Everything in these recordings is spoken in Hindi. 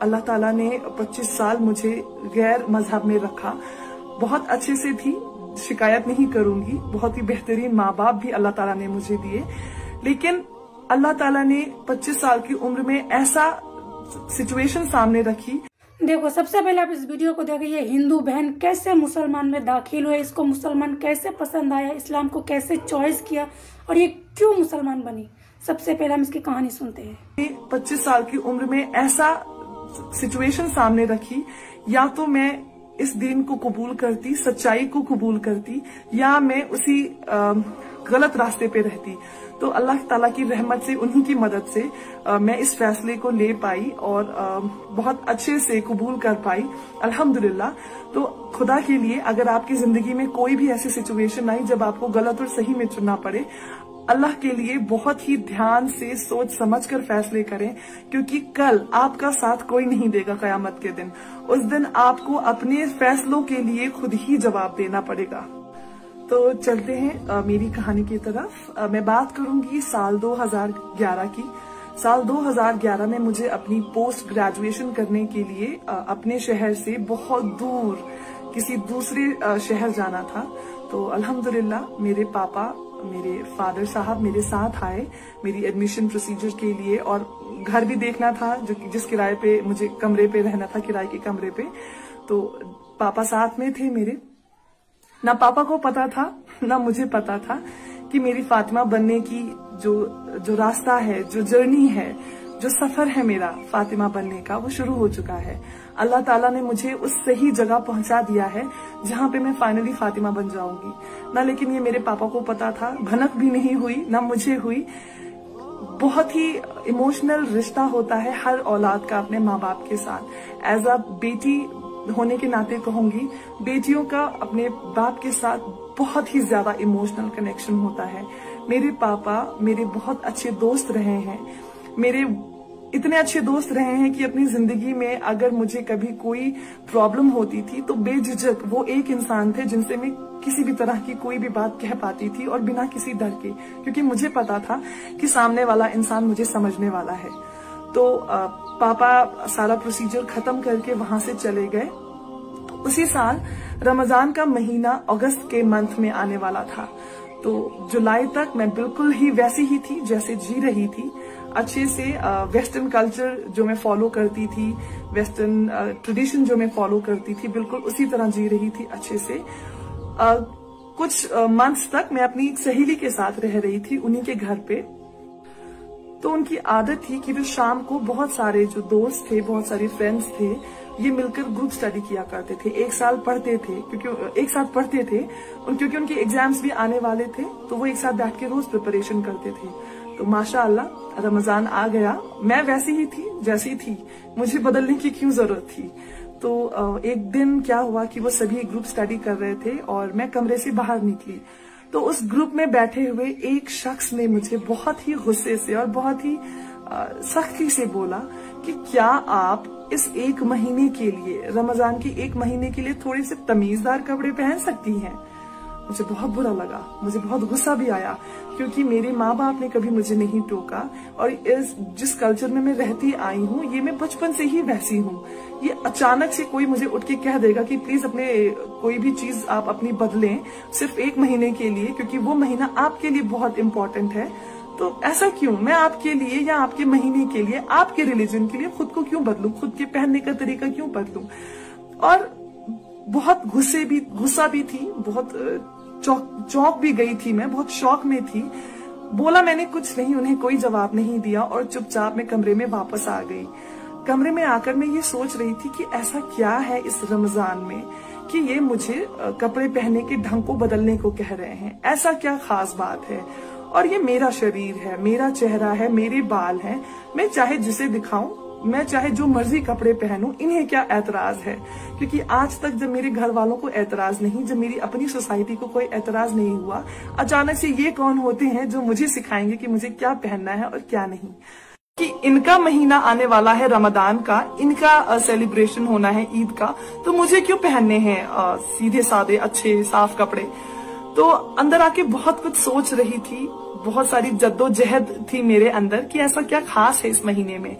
अल्लाह ताला ने 25 साल मुझे गैर मजहब में रखा। बहुत अच्छे से थी, शिकायत नहीं करूंगी। बहुत ही बेहतरीन माँ बाप भी अल्लाह ताला ने मुझे दिए, लेकिन अल्लाह ताला ने 25 साल की उम्र में ऐसा सिचुएशन सामने रखी। देखो, सबसे पहले आप इस वीडियो को देखिए। ये हिंदू बहन कैसे मुसलमान में दाखिल हुए, इसको मुसलमान कैसे पसंद आया, इस्लाम को कैसे चॉइस किया और ये क्यों मुसलमान बनी। सबसे पहले हम इसकी कहानी सुनते हैं। 25 साल की उम्र में ऐसा सिचुएशन सामने रखी, या तो मैं इस दीन को कबूल करती, सच्चाई को कबूल करती, या मैं उसी गलत रास्ते पे रहती। तो अल्लाह ताला की रहमत से, उन्हीं की मदद से मैं इस फैसले को ले पाई और बहुत अच्छे से कबूल कर पाई, अल्हम्दुलिल्लाह। तो खुदा के लिए, अगर आपकी जिंदगी में कोई भी ऐसी सिचुएशन आई जब आपको गलत और सही में चुनना पड़े, अल्लाह के लिए बहुत ही ध्यान से सोच समझ कर फैसले करें, क्योंकि कल आपका साथ कोई नहीं देगा कयामत के दिन। उस दिन आपको अपने फैसलों के लिए खुद ही जवाब देना पड़ेगा। तो चलते हैं मेरी कहानी की तरफ। मैं बात करूंगी साल 2011 की। साल 2011 में मुझे अपनी पोस्ट ग्रेजुएशन करने के लिए अपने शहर से बहुत दूर किसी दूसरे शहर जाना था। तो अल्हम्दुलिल्लाह मेरे पापा, मेरे फादर साहब मेरे साथ आए मेरी एडमिशन प्रोसीजर के लिए, और घर भी देखना था जिस किराए पे मुझे कमरे पे रहना था, किराए के कमरे पे। तो पापा साथ में थे मेरे। ना पापा को पता था ना मुझे पता था कि मेरी फातिमा बनने की जो रास्ता है, जो जर्नी है, जो सफर है मेरा फातिमा बनने का, वो शुरू हो चुका है। अल्लाह ताला ने मुझे उस सही जगह पहुंचा दिया है जहां पे मैं फाइनली फातिमा बन जाऊंगी ना। लेकिन ये मेरे पापा को पता था, भनक भी नहीं हुई ना मुझे हुई। बहुत ही इमोशनल रिश्ता होता है हर औलाद का अपने माँ बाप के साथ। एज अ बेटी होने के नाते कहूंगी, बेटियों का अपने बाप के साथ बहुत ही ज्यादा इमोशनल कनेक्शन होता है। मेरे पापा मेरे बहुत अच्छे दोस्त रहे हैं, मेरे इतने अच्छे दोस्त रहे हैं कि अपनी जिंदगी में अगर मुझे कभी कोई प्रॉब्लम होती थी तो बेझिझक वो एक इंसान थे जिनसे मैं किसी भी तरह की कोई भी बात कह पाती थी, और बिना किसी डर के, क्योंकि मुझे पता था कि सामने वाला इंसान मुझे समझने वाला है। तो पापा सारा प्रोसीजर खत्म करके वहां से चले गए। उसी साल रमजान का महीना अगस्त के मंथ में आने वाला था। तो जुलाई तक मैं बिल्कुल ही वैसी ही थी जैसे जी रही थी, अच्छे से वेस्टर्न कल्चर जो मैं फॉलो करती थी, वेस्टर्न ट्रेडिशन जो मैं फॉलो करती थी, बिल्कुल उसी तरह जी रही थी अच्छे से। कुछ मंथ्स तक मैं अपनी एक सहेली के साथ रह रही थी, उन्हीं के घर पे। तो उनकी आदत थी कि वो शाम को बहुत सारे जो दोस्त थे, बहुत सारे फ्रेंड्स थे, ये मिलकर ग्रुप स्टडी किया करते थे। एक साल पढ़ते थे, क्योंकि एक साथ पढ़ते थे, क्योंकि उनके एग्जाम्स भी आने वाले थे, तो वो एक साथ बैठ के रोज प्रिपरेशन करते थे। तो माशाअल्लाह रमजान आ गया, मैं वैसी ही थी जैसी थी, मुझे बदलने की क्यों जरूरत थी। तो एक दिन क्या हुआ कि वो सभी ग्रुप स्टडी कर रहे थे और मैं कमरे से बाहर निकली। तो उस ग्रुप में बैठे हुए एक शख्स ने मुझे बहुत ही गुस्से से और बहुत ही सख्ती से बोला कि क्या आप इस एक महीने के लिए, रमजान के एक महीने के लिए थोड़े से तमीजदार कपड़े पहन सकती हैं। मुझे बहुत बुरा लगा, मुझे बहुत गुस्सा भी आया, क्योंकि मेरे माँ बाप ने कभी मुझे नहीं टोका, और जिस कल्चर में मैं रहती आई हूँ, ये मैं बचपन से ही वैसी हूँ। ये अचानक से कोई मुझे उठ के कह देगा कि प्लीज अपने कोई भी चीज आप अपनी बदलें सिर्फ एक महीने के लिए, क्योंकि वो महीना आपके लिए बहुत इम्पोर्टेंट है। तो ऐसा क्यों, मैं आपके लिए या आपके महीने के लिए, आपके रिलीजन के लिए खुद को क्यों बदलूं, खुद के पहनने का तरीका क्यों बदलूं। और बहुत गुस्सा भी थी, बहुत चौंक भी गई थी, मैं बहुत शौक में थी। बोला मैंने कुछ नहीं, उन्हें कोई जवाब नहीं दिया और चुपचाप मैं कमरे में वापस आ गई। कमरे में आकर मैं ये सोच रही थी कि ऐसा क्या है इस रमजान में कि ये मुझे कपड़े पहनने के ढंग को बदलने को कह रहे हैं। ऐसा क्या खास बात है, और ये मेरा शरीर है, मेरा चेहरा है, मेरे बाल हैं, मैं चाहे जिसे दिखाऊं, मैं चाहे जो मर्जी कपड़े पहनूं, इन्हें क्या एतराज है। क्योंकि आज तक जब मेरे घर वालों को एतराज नहीं, जब मेरी अपनी सोसाइटी को कोई एतराज नहीं हुआ, अचानक से ये कौन होते हैं जो मुझे सिखाएंगे कि मुझे क्या पहनना है और क्या नहीं। कि इनका महीना आने वाला है रमजान का, इनका सेलिब्रेशन होना है ईद का, तो मुझे क्यों पहनने हैं सीधे साधे अच्छे साफ कपड़े। तो अंदर आके बहुत कुछ सोच रही थी, बहुत सारी जद्दोजहद थी मेरे अंदर कि ऐसा क्या खास है इस महीने में,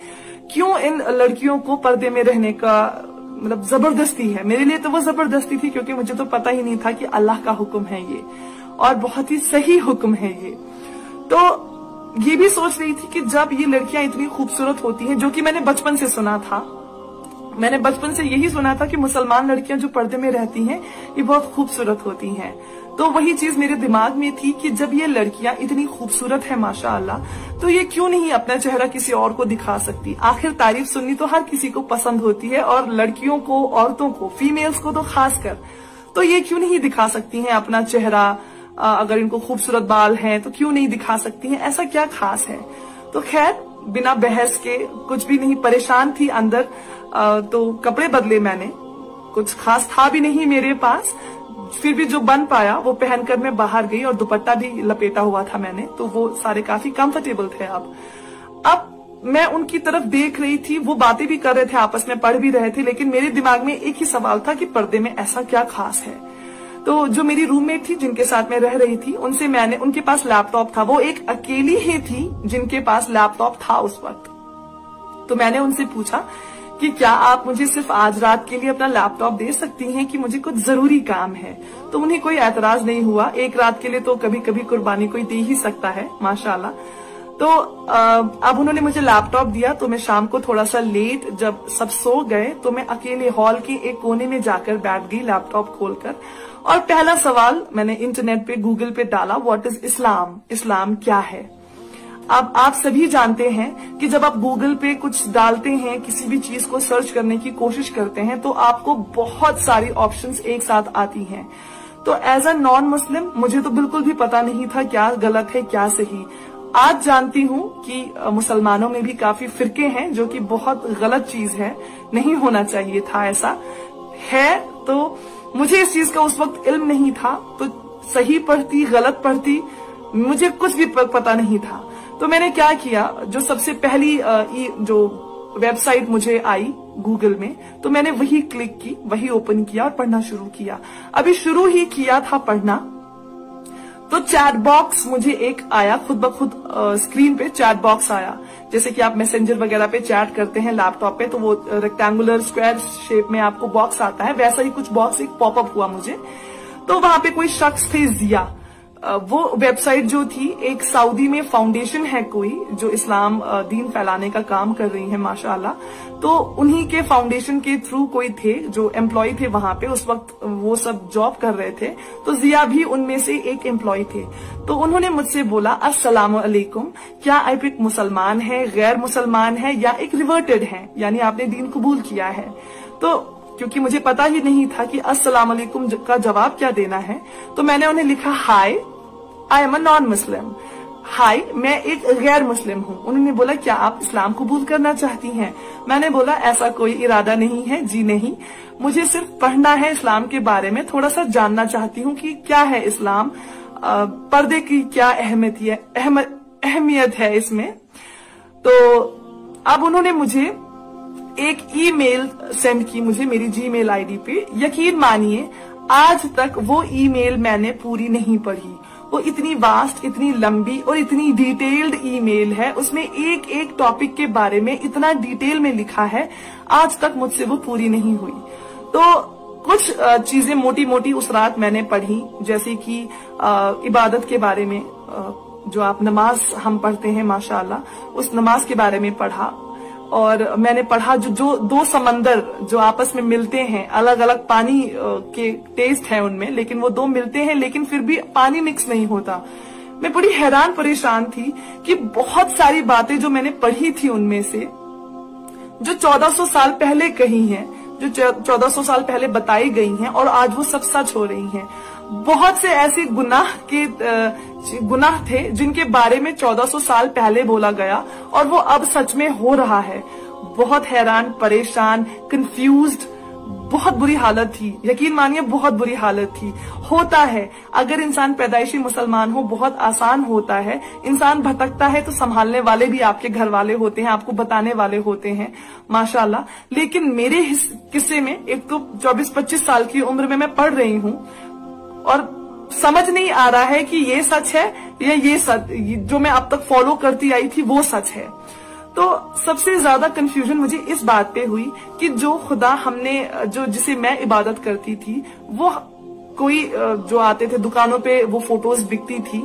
क्यों इन लड़कियों को पर्दे में रहने का मतलब जबरदस्ती है। मेरे लिए तो वो जबरदस्ती थी, क्योंकि मुझे तो पता ही नहीं था कि अल्लाह का हुक्म है ये, और बहुत ही सही हुक्म है ये। तो ये भी सोच रही थी कि जब ये लड़कियां इतनी खूबसूरत होती हैं, जो कि मैंने बचपन से सुना था, मैंने बचपन से यही सुना था कि मुसलमान लड़कियां जो पर्दे में रहती हैं ये बहुत खूबसूरत होती हैं। तो वही चीज मेरे दिमाग में थी कि जब ये लड़कियां इतनी खूबसूरत है माशाअल्लाह, तो ये क्यों नहीं अपना चेहरा किसी और को दिखा सकती। आखिर तारीफ सुननी तो हर किसी को पसंद होती है, और लड़कियों को, औरतों को, फीमेल्स को तो खासकर, तो ये क्यों नहीं दिखा सकती हैं अपना चेहरा। अगर इनको खूबसूरत बाल हैं तो क्यों नहीं दिखा सकती हैं, ऐसा क्या खास है। तो खैर बिना बहस के, कुछ भी नहीं, परेशान थी अंदर, तो कपड़े बदले मैंने। कुछ खास था भी नहीं मेरे पास, फिर भी जो बन पाया वो पहनकर मैं बाहर गई, और दुपट्टा भी लपेटा हुआ था मैंने, तो वो सारे काफी कंफर्टेबल थे। अब मैं उनकी तरफ देख रही थी, वो बातें भी कर रहे थे, आपस में पढ़ भी रहे थे, लेकिन मेरे दिमाग में एक ही सवाल था कि पर्दे में ऐसा क्या खास है। तो जो मेरी रूममेट थी जिनके साथ मैं रह रही थी, उनसे मैंने, उनके पास लैपटॉप था, वो एक अकेली ही थी जिनके पास लैपटॉप था उस वक्त। तो मैंने उनसे पूछा कि क्या आप मुझे सिर्फ आज रात के लिए अपना लैपटॉप दे सकती हैं, कि मुझे कुछ जरूरी काम है। तो उन्हें कोई एतराज नहीं हुआ। एक रात के लिए तो कभी कभी कुर्बानी कोई दे ही सकता है माशाल्लाह। तो अब उन्होंने मुझे लैपटॉप दिया। तो मैं शाम को थोड़ा सा लेट, जब सब सो गए, तो मैं अकेले हॉल के एक कोने में जाकर बैठ गई लैपटॉप खोलकर, और पहला सवाल मैंने इंटरनेट पे, गूगल पे डाला, व्हाट इज इस्लाम, इस्लाम क्या है। अब आप सभी जानते हैं कि जब आप गूगल पे कुछ डालते हैं, किसी भी चीज को सर्च करने की कोशिश करते हैं, तो आपको बहुत सारी ऑप्शंस एक साथ आती हैं। तो एज अ नॉन मुस्लिम मुझे तो बिल्कुल भी पता नहीं था क्या गलत है क्या सही। आज जानती हूँ कि मुसलमानों में भी काफी फिरके हैं, जो कि बहुत गलत चीज है, नहीं होना चाहिए था ऐसा है। तो मुझे इस चीज का उस वक्त इल्म नहीं था, तो सही पढ़ती गलत पढ़ती मुझे कुछ भी पता नहीं था। तो मैंने क्या किया, जो सबसे पहली जो वेबसाइट मुझे आई गूगल में, तो मैंने वही क्लिक की, वही ओपन किया और पढ़ना शुरू किया। अभी शुरू ही किया था पढ़ना, तो चैट बॉक्स मुझे एक आया, खुद ब खुद स्क्रीन पे चैट बॉक्स आया। जैसे कि आप मैसेंजर वगैरह पे चैट करते हैं लैपटॉप पे, तो वो रेक्टेंगुलर स्क्वायर शेप में आपको बॉक्स आता है, वैसा ही कुछ बॉक्स एक पॉपअप हुआ मुझे। तो वहां पे कोई शख्स थे, जिया, वो वेबसाइट जो थी, एक सऊदी में फाउंडेशन है कोई, जो इस्लाम दीन फैलाने का काम कर रही है माशाअल्लाह। तो उन्हीं के फाउंडेशन के थ्रू कोई थे जो एम्प्लॉय थे वहां पे, उस वक्त वो सब जॉब कर रहे थे। तो जिया भी उनमें से एक एम्प्लॉय थे। तो उन्होंने मुझसे बोला, अस्सलाम अलैकुम, क्या आप एक मुसलमान है, गैर मुसलमान है, या एक रिवर्टेड है, यानी आपने दीन कबूल किया है। तो क्योंकि मुझे पता ही नहीं था कि अस्सलाम अलैकुम का जवाब क्या देना है, तो मैंने उन्हें लिखा, हाय I am a non Muslim, हाय मैं एक गैर मुस्लिम हूँ। उन्होंने बोला, क्या आप इस्लाम कबूल करना चाहती हैं। मैंने बोला, ऐसा कोई इरादा नहीं है जी, नहीं, मुझे सिर्फ पढ़ना है इस्लाम के बारे में, थोड़ा सा जानना चाहती हूँ कि क्या है इस्लाम, पर्दे की क्या अहमियत है इसमें। तो अब उन्होंने मुझे एक ईमेल सेंड की मुझे मेरी जीमेल आईडी पे। यकीन मानिए आज तक वो ईमेल मैंने पूरी नहीं पढ़ी। वो इतनी वास्ट, इतनी लंबी और इतनी डिटेल्ड ईमेल है, उसमें एक एक टॉपिक के बारे में इतना डिटेल में लिखा है, आज तक मुझसे वो पूरी नहीं हुई। तो कुछ चीजें मोटी मोटी उस रात मैंने पढ़ी, जैसे कि इबादत के बारे में, जो आप नमाज हम पढ़ते हैं माशाअल्लाह, उस नमाज के बारे में पढ़ा। और मैंने पढ़ा जो दो समंदर जो आपस में मिलते हैं, अलग अलग पानी के टेस्ट है उनमें, लेकिन वो दो मिलते हैं, लेकिन फिर भी पानी मिक्स नहीं होता। मैं बड़ी हैरान परेशान थी कि बहुत सारी बातें जो मैंने पढ़ी थी उनमें से, जो 1400 साल पहले कही हैं, जो 1400 साल पहले बताई गई हैं, और आज वो सब सच हो रही हैं। बहुत से ऐसे गुनाह थे जिनके बारे में 1400 साल पहले बोला गया और वो अब सच में हो रहा है। बहुत हैरान, परेशान, कंफ्यूज्ड, बहुत बुरी हालत थी। यकीन मानिए बहुत बुरी हालत थी। होता है, अगर इंसान पैदाइशी मुसलमान हो बहुत आसान होता है। इंसान भटकता है तो संभालने वाले भी आपके घर वाले होते हैं, आपको बताने वाले होते हैं माशाल्लाह। लेकिन मेरे किस्से में, एक तो 24-25 साल की उम्र में मैं पढ़ रही हूँ और समझ नहीं आ रहा है कि ये सच है या ये सच, जो मैं अब तक फॉलो करती आई थी वो सच है। तो सबसे ज्यादा कंफ्यूजन मुझे इस बात पे हुई कि जो खुदा हमने जिसे मैं इबादत करती थी, वो कोई जो आते थे दुकानों पे, वो फोटोज बिकती थी,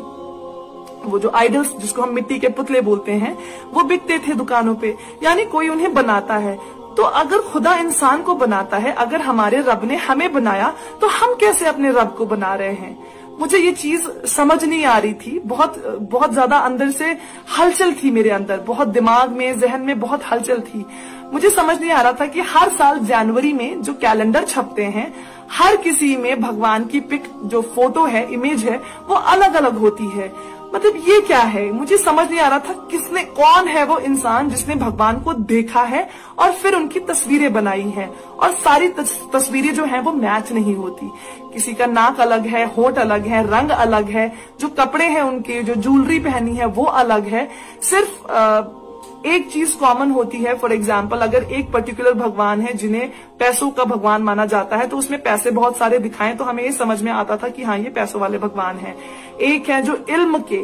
वो जो आइडल्स जिसको हम मिट्टी के पुतले बोलते हैं, वो बिकते थे दुकानों पे, यानी कोई उन्हें बनाता है। तो अगर खुदा इंसान को बनाता है, अगर हमारे रब ने हमें बनाया, तो हम कैसे अपने रब को बना रहे हैं? मुझे ये चीज समझ नहीं आ रही थी। बहुत ज्यादा अंदर से हलचल थी मेरे अंदर, बहुत दिमाग में, जहन में बहुत हलचल थी। मुझे समझ नहीं आ रहा था कि हर साल जनवरी में जो कैलेंडर छपते हैं, हर किसी में भगवान की पिक, जो फोटो है, इमेज है, वो अलग अलग होती है। मतलब ये क्या है? मुझे समझ नहीं आ रहा था कौन है वो इंसान जिसने भगवान को देखा है और फिर उनकी तस्वीरें बनाई हैं, और सारी तस्वीरें जो हैं वो मैच नहीं होती। किसी का नाक अलग है, होंठ अलग है, रंग अलग है, जो कपड़े हैं उनके, जो ज्वेलरी पहनी है वो अलग है। सिर्फ एक चीज कॉमन होती है। फॉर एग्जाम्पल, अगर एक पर्टिकुलर भगवान है जिन्हें पैसों का भगवान माना जाता है, तो उसमें पैसे बहुत सारे दिखाएं तो हमें ये समझ में आता था कि हाँ, ये पैसों वाले भगवान है। एक है जो इल्म के,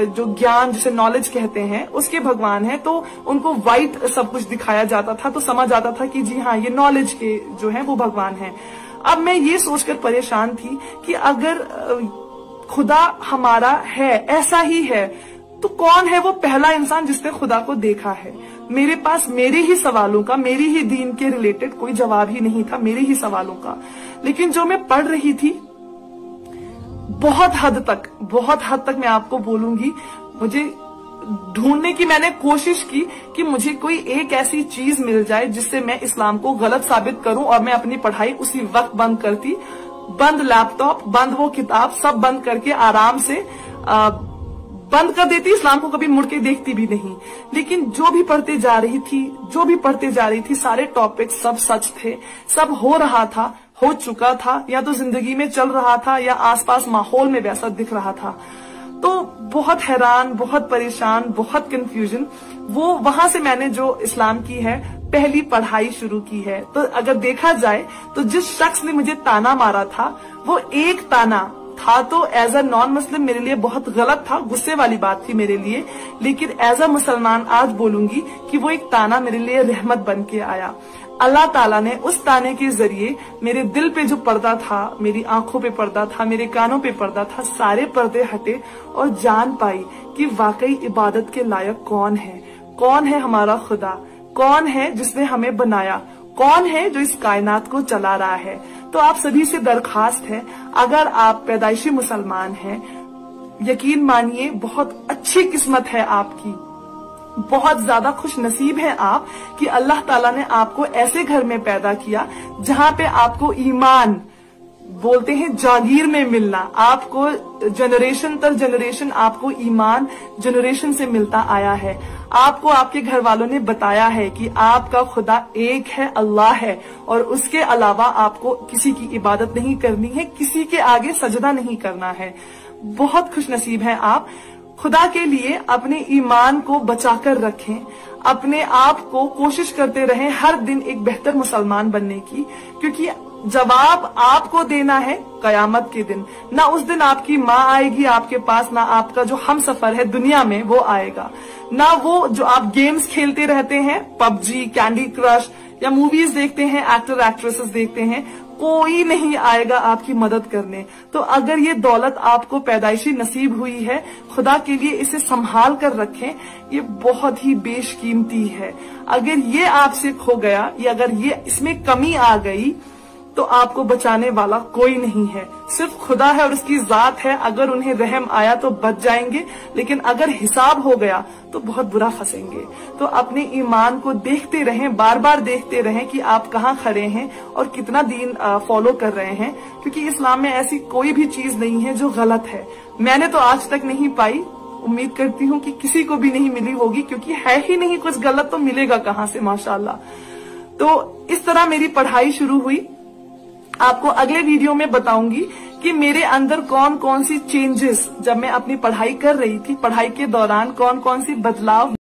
जो ज्ञान, जिसे नॉलेज कहते हैं, उसके भगवान है, तो उनको व्हाइट सब कुछ दिखाया जाता था, तो समझ आता था कि जी हाँ, ये नॉलेज के जो है वो भगवान है। अब मैं ये सोचकर परेशान थी कि अगर खुदा हमारा है, ऐसा ही है, तो कौन है वो पहला इंसान जिसने खुदा को देखा है? मेरे पास मेरे ही सवालों का, मेरी ही दीन के रिलेटेड कोई जवाब ही नहीं था, मेरे ही सवालों का। लेकिन जो मैं पढ़ रही थी, बहुत हद तक मैं आपको बोलूंगी, मुझे ढूंढने की मैंने कोशिश की कि मुझे कोई एक ऐसी चीज मिल जाए जिससे मैं इस्लाम को गलत साबित करूं, और मैं अपनी पढ़ाई उसी वक्त बंद करती, बंद लैपटॉप, बंद वो किताब, सब बंद करके आराम से बंद कर देती, इस्लाम को कभी मुड़ के देखती भी नहीं। लेकिन जो भी पढ़ते जा रही थी, सारे टॉपिक सब सच थे, सब हो रहा था, हो चुका था, या तो जिंदगी में चल रहा था, या आसपास माहौल में वैसा दिख रहा था। तो बहुत हैरान, बहुत परेशान, बहुत कंफ्यूजन। वो वहां से मैंने जो इस्लाम की है पहली पढ़ाई शुरू की है। तो अगर देखा जाए तो जिस शख्स ने मुझे ताना मारा था, वो एक ताना था, तो एज अ नॉन मुस्लिम मेरे लिए बहुत गलत था, गुस्से वाली बात थी मेरे लिए। लेकिन एज अ मुसलमान आज बोलूंगी कि वो एक ताना मेरे लिए रहमत बन के आया। अल्लाह ताला ने उस ताने के जरिए मेरे दिल पे जो पर्दा था, मेरी आंखों पे पर्दा था, मेरे कानों पे पर्दा था, सारे पर्दे हटे और जान पाई कि वाकई इबादत के लायक कौन है हमारा खुदा, कौन है जिसने हमें बनाया, कौन है जो इस कायनात को चला रहा है। तो आप सभी से दरखास्त है, अगर आप पैदाइशी मुसलमान हैं, यकीन मानिए बहुत अच्छी किस्मत है आपकी, बहुत ज्यादा खुश नसीब है आप कि अल्लाह ताला ने आपको ऐसे घर में पैदा किया जहां पे आपको ईमान, बोलते हैं जागीर में मिलना, आपको जनरेशन तर जनरेशन आपको ईमान जनरेशन से मिलता आया है। आपको आपके घर वालों ने बताया है कि आपका खुदा एक है, अल्लाह है, और उसके अलावा आपको किसी की इबादत नहीं करनी है, किसी के आगे सजदा नहीं करना है। बहुत खुश नसीब हैं आप। खुदा के लिए अपने ईमान को बचाकर रखें, अपने आप को कोशिश करते रहें हर दिन एक बेहतर मुसलमान बनने की, क्योंकि जवाब आपको देना है कयामत के दिन। ना उस दिन आपकी माँ आएगी आपके पास, ना आपका जो हम सफर है दुनिया में वो आएगा, ना वो जो आप गेम्स खेलते रहते हैं, पबजी, कैंडी क्रश, या मूवीज देखते हैं, एक्टर एक्ट्रेसेस देखते हैं, कोई नहीं आएगा आपकी मदद करने। तो अगर ये दौलत आपको पैदाइशी नसीब हुई है, खुदा के लिए इसे संभाल कर रखें, ये बहुत ही बेशकीमती है। अगर ये आपसे खो गया, या अगर ये इसमें कमी आ गई, तो आपको बचाने वाला कोई नहीं है, सिर्फ खुदा है और उसकी जात है। अगर उन्हें रहम आया तो बच जाएंगे, लेकिन अगर हिसाब हो गया तो बहुत बुरा फंसेंगे। तो अपने ईमान को देखते रहें, बार बार देखते रहें कि आप कहाँ खड़े हैं और कितना दीन फॉलो कर रहे हैं, क्योंकि इस्लाम में ऐसी कोई भी चीज नहीं है जो गलत है। मैंने तो आज तक नहीं पाई, उम्मीद करती हूँ कि किसी को भी नहीं मिली होगी, क्योंकि है ही नहीं कुछ गलत, तो मिलेगा कहाँ से, माशाल्लाह। तो इस तरह मेरी पढ़ाई शुरू हुई। आपको अगले वीडियो में बताऊंगी कि मेरे अंदर कौन कौन सी चेंजेस, जब मैं अपनी पढ़ाई कर रही थी, पढ़ाई के दौरान कौन कौन सी बदलाव